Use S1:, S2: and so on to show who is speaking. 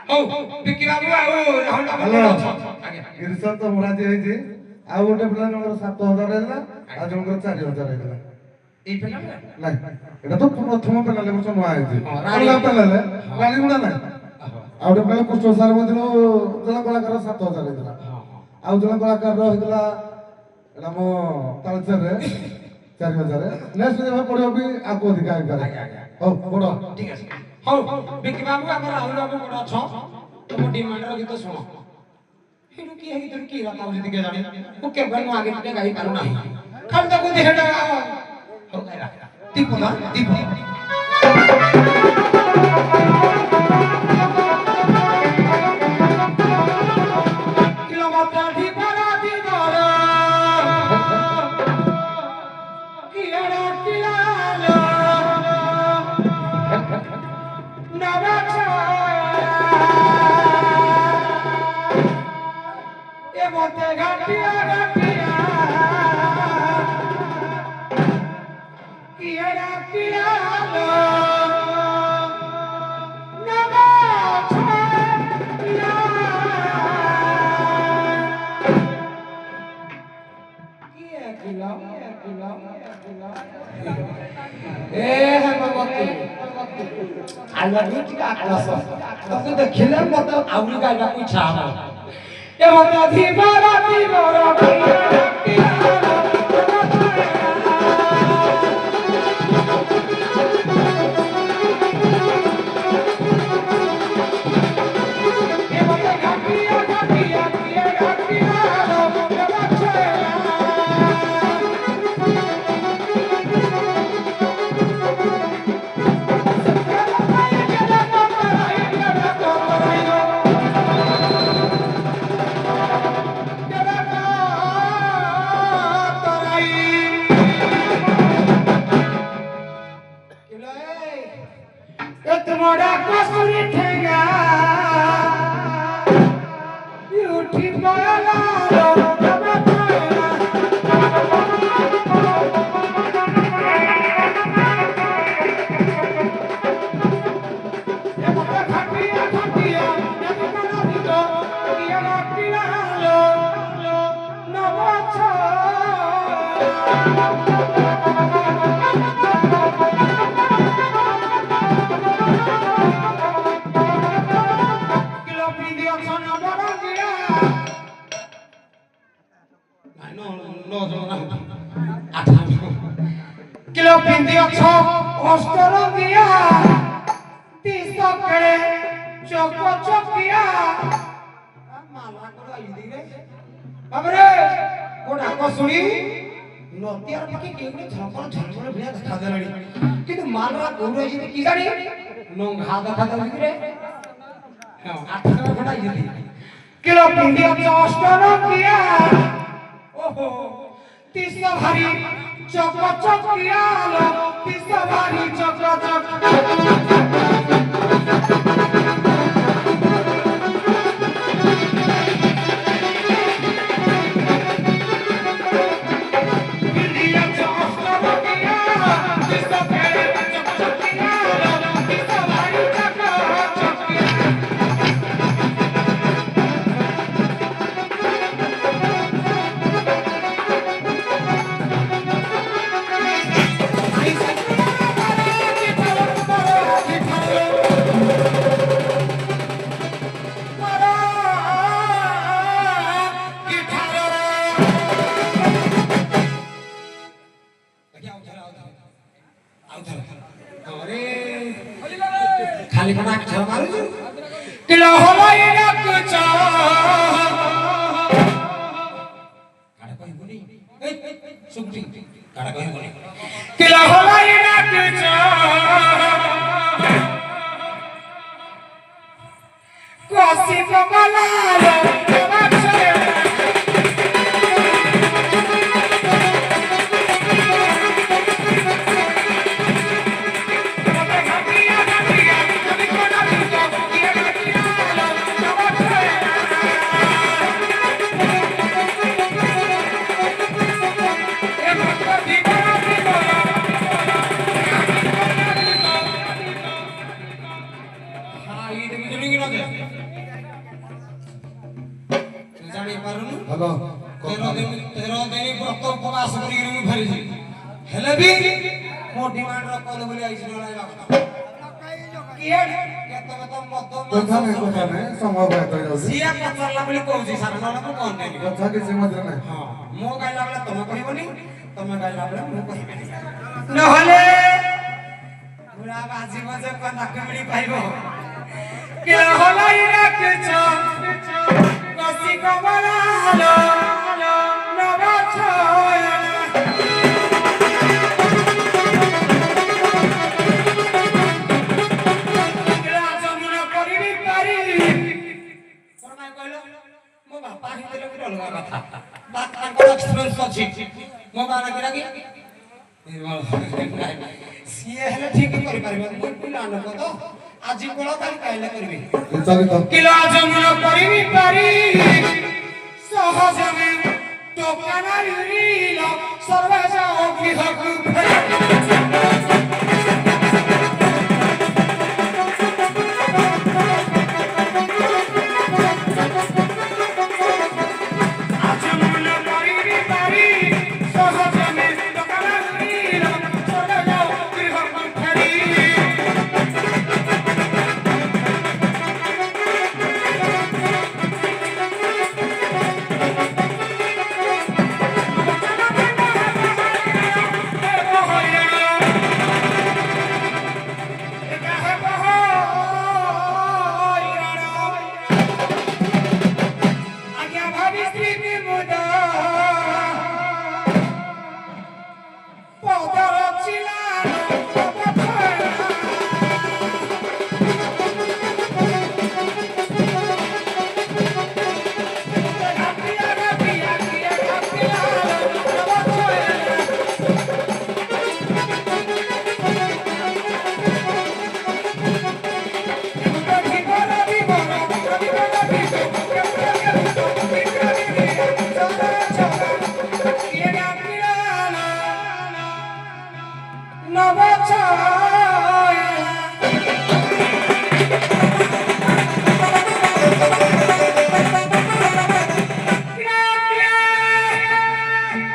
S1: ହଉ ବିକି ବାବୁ ଆଉ ରାହୁଲ ବାବୁ ଅଛ ଆଜ୍ଞା
S2: ଗିରିଶ ତ ମରାଜି ହେଇଛି ଆଉ ଗୋଟେ ପିଲା ଜଣଙ୍କର 7,000 ହେଇଥିଲା ଆଉ ଜଣଙ୍କର 4,000 ହେଇଥିଲା
S1: ଏଇ ପିଲା
S2: ନାଇଁ ଏଟା ତ ପ୍ରଥମ ପେନାଲେ ବର୍ଷ ନୂଆ ହେଇଛି ଅଲଗା ପେନାଲେ ରାଣୀଗୁଡା ନାଇଁ ଆଉ ଗୋଟେ ପିଲା କୃଷ୍ଣ ସାର ମନ୍ଦିର ଜଣେ କଳାକାର 7,000 ହେଇଥିଲା ଆଉ ଜଣେ କଳାକାର ହେଇଥିଲା ଏଟା ମୋ ତାଳଚେରରେ 4,000 ନେକ୍ସଟ ଯେବେ ପଡିବ ବି ଆକୁ ଅଧିକା ହେଇପାରେ ହଉ ପଡ
S1: ঠিক আছে ହଉ ବିକି ବାବୁ ଆମର ରାହୁଲ ବାବୁ କୋଡ ଅଛ ତମ ଡିମାଣ୍ଡର ଗୀତ ଶୁଣ ହେଡୁ କି ହେଇ ତୁ କି ରାତା ଯଦି କେ ଜାଣି ମୁଁ କେବେ ମୁଁ ଆगे ଟିକେ ଗାଇ ପାରୁ ନାହିଁ ଖାଲି ତାକୁ ଦେହେଟା ହଉ ଗାଇରା ଦୀପ ନା ଦୀପ কিলোমিটার দীপরা দীপরা কিয়ারা কিয়ালো নবাছা এ মতে ঘাটিয়া ঘাটিয়া কিয়ারা কিয়ালো ତାକୁ ଦେଖିଲେ ମତେ ଆହୁରି ଗାଇବାକୁ ଇଚ୍ଛା ହବ ଏ ମତେ ଧୀବରା ଧୀବରା तुम्हारा कसुरी ठेंगा उठी पाला কিলো পিন্দি অছ অষ্টর দিয়া তিস কেড়ে চক চকিয়া মালা করে আইলি রে বাবরে কোডা কসুনি নতিয়ার পাখি কেউনি ঝলকর ঝলকর ভিয়া দেখা দেলানি কিন্তু মালরা গৌর আইলি কি জানি নংঘা দেখা দেলানি রে হ্যাঁ আঠা ঘটা আইলি কিলো পিন্দি অছ অষ্টর দিয়া ওহো তিস ভারী চক চকিয়া তিস ভারী চক চক खाली बना के छर मारू छु किलो होलाई रख चा काडा कहि बोली ए सुक्ति काडा कहि बोली किलो होलाई रख चा कोसी कमला ডিমান্ড রকল বলে আইছিল না লাগতা কিয়ে কেতে তো মত
S2: কথা নাই সময় ব্যস্ত যাଉଛି
S1: সিয়া পছরলা বলে কହୁଛି ସାର ନହେଲେ ମୁଁ କଣ ନେବି
S2: କଥା କିଛି ମଧ୍ୟ ନାହିଁ
S1: ହଁ ମୁଁ ଗାଇଲା ବେଳେ ତମେ କହିବନି ତମେ ଗାଇଲା ବେଳେ ମୁଁ କହିବିନି ନହେଲେ ପୁରା ବାଜି ବଜେ କଥା କେମିତି ପାଇବ কে হলাই রাখছ কসি কমলা হলো নবাছ রাজমুনা করিবি পারি কোনাই কইল মো বাপা হিতেলে কি অলগা কথা বাত তাঙ্কর এক্সপেরিয়েন্স আছে মো বানা কি রাখি সিଏ ହେଲେ ଠିକ କରିପାରିବ ମୁଁ ପିଲା ନ କତ ଆଜି କୋଳ କାଲି କାଇଲେ କରିବି
S2: ବିଚାରିତ
S1: କିଲୋ ଜମୁନ କରିବି ପାରି ସହଜମେ ଟୋକାନା ରିଲ ସର୍ବାଜ ଗୃହକୁ ଫେର